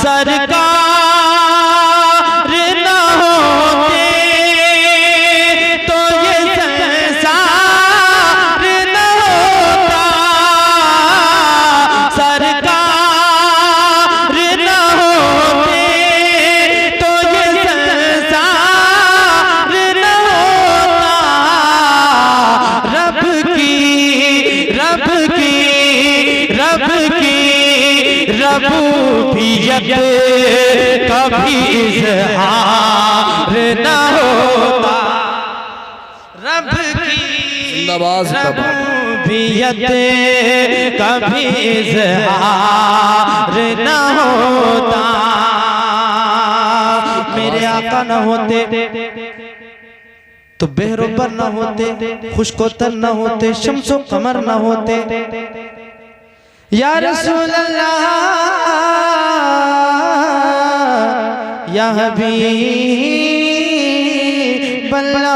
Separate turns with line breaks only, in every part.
सरकार न होते तो ये संसार न होता, सरकार न होते तो ये संसार न होता। रबूबियत कभी इज़हार न होता, रब की रबूबियत कभी इज़हार न होता। मेरे आका न होते तो बेहरोबर न होते, खुशकोतर न होते, शम्सो कमर न होते। या रसूल अल्लाह या हबीब अल्लाह,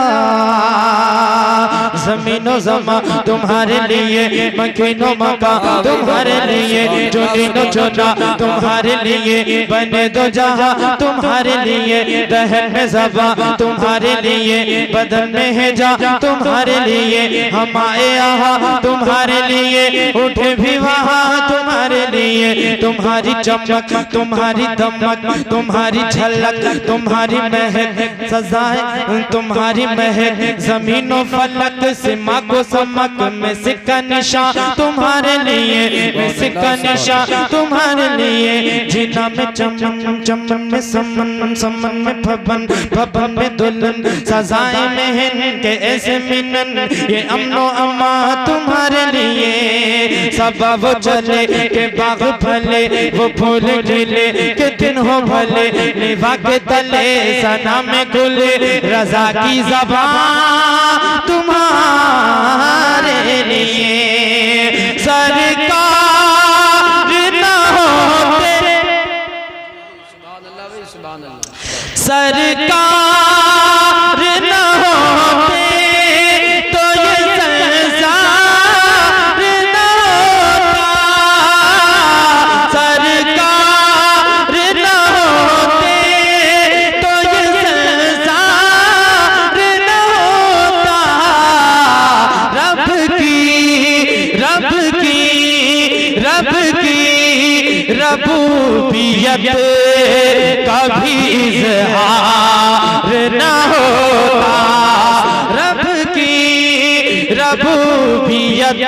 ज़मीनो ज़मा तुम्हारे लिए, मकीनो मका तुम्हारे लिए, चुनीनो चुना तुम्हारे लिए, बने दो जहां तुम्हारे लिए, दहन में ज़बा तुम्हारे लिए, बदन में है जा तुम्हारे लिए, हम आए यहाँ तुम्हारे लिए, उठे भी वहाँ तुम्हारे लिए। तुम्हारी चमक, तुम्हारी दमक, तुम्हारी झलक, तुम्हारी महक, सजाए तुम्हारी महक, जमीनों फलक सिमा को समक में सिक्का निशान तुम्हारे लिए, में सिक्का निशान तुम्हारे लिए। जीना में चमन, चमन में समन, समन में भवन, भवन में दुल्हन, सजाए महन के ऐसे मिलन, ये अमनो अमा तुम्हारे लिए। सब वो चले के बाग भले, वो फूल खिले के दिन हो भले, निभा के तले सना में गुले, रजा की ज़बान तुम्हारे लिए। सरकार न होते, सरकार न होते तो ये संसार न होता, सरकार न होते तो ये संसार न होता। रब की रबूबियत कभी इज़हार न होता, रब की रबूबियत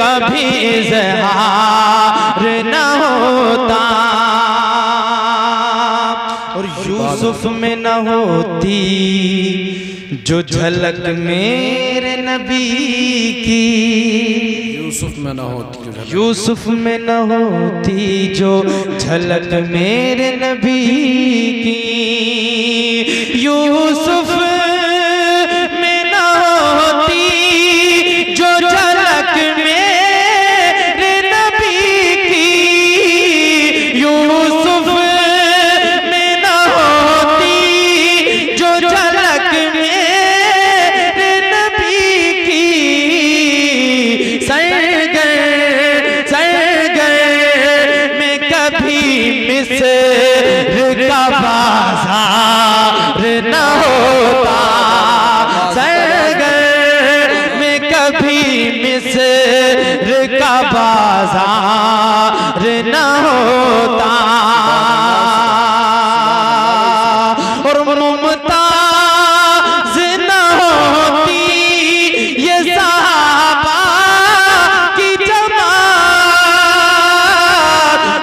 कभी इज़हार न होता। और यूसुफ में न होती जो झलक मेरे नबी की, यूसुफ में न होती, यूसुफ में न होती जो झलक मेरे नबी की, यूसुफ में न होती जो झलक मेरे नबी की, यूसुफ में न होती जो झलक मेरे नबी की। मिस्र का बाजार न होता, सरगर में कभी मिस्र का बाजार न होता। और मुमताज न होती ये सहाबा की जमात,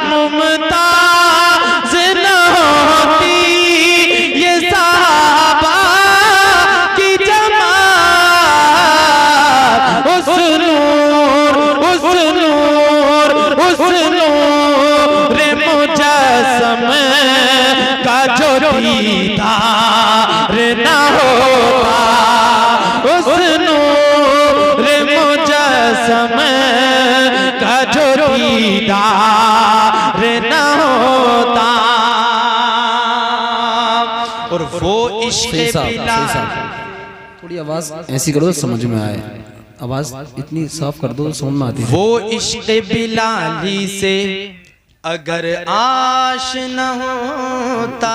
मुमताज न होती ये सहाबा की जमात। उस नूर मुजस्सम का जो दीदार न होता, उस नूर मुजस्सम का जो दीदार न होता। और वो इश्क़ बिलाल,
थोड़ी आवाज ऐसी करो समझ में आए, आवाज इतनी साफ कर दो समझ में आती है।
वो इश्क़ बिलाली से अगर आश न होता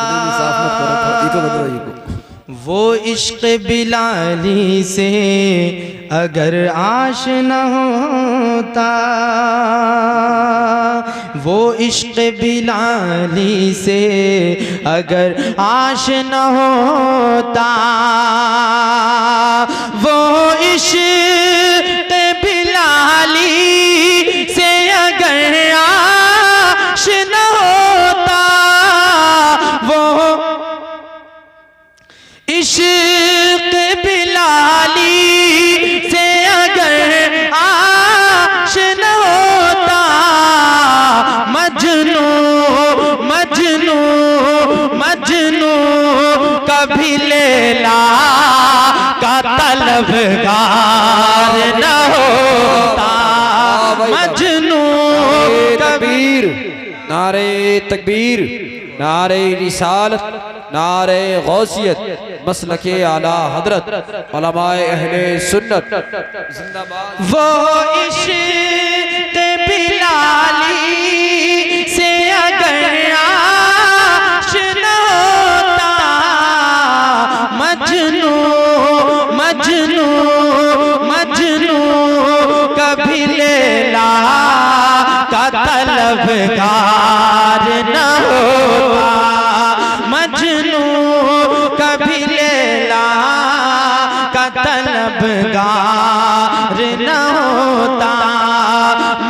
वो इश्क बिलाली से, अगर आश न होता वो इश्क बिलाली से, अगर आश न होता वो इश्क बिलाली से, अगर आश न होता वो इश्क बिलाली से, अगर आश न होता मजनू मजनू मजनू कभी लैला का तलबगार न होता। मजनू
तकबीर, नारे तकबीर, नारे रिसालत, नारे गौसियत, मसलके आला हजरत, उलमाए अहले सुन्नत जिंदाबाद।
वो इश्क बिलाली से, अगर आश न होता मजनू मजनू मजनू कभी लैला का तलबगार न होता। मजनू कभी लैला का तलबगार न होता।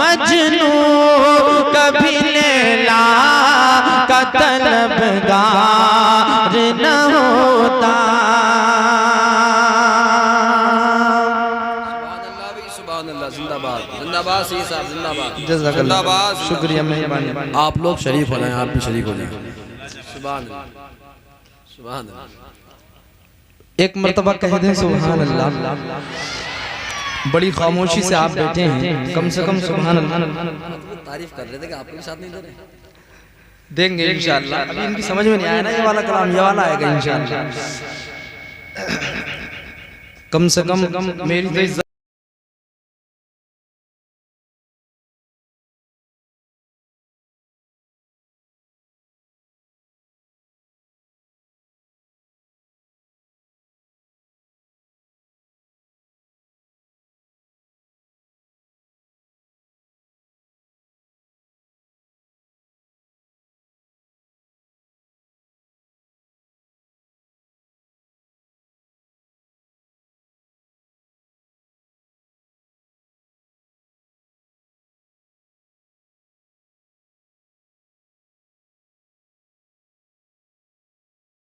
मजनू कभी लैला का तलबगार न होता।
जिंदाबाद जिंदाबाद सी साहब जिंदाबाद
जिंदाबाद। शुक्रिया मेहरबानी।
आप लोग शरीफ हो जाएं, आप भी शरीफ हो जाएं। सुभान अल्लाह सुभान अल्लाह।
एक मर्तबा कह दें सुभान अल्लाह। बड़ी खामोशी से आप बैठे हैं, कम से कम सुभान अल्लाह।
तारीफ कर रहे थे कि आप लोग साथ नहीं दे रहे।
देंगे इंशाअल्लाह। अभी इनकी समझ में नहीं आया ना ये वाला कलाम, ये वाला आएगा इंशाअल्लाह। कम से कम मेरी तो इस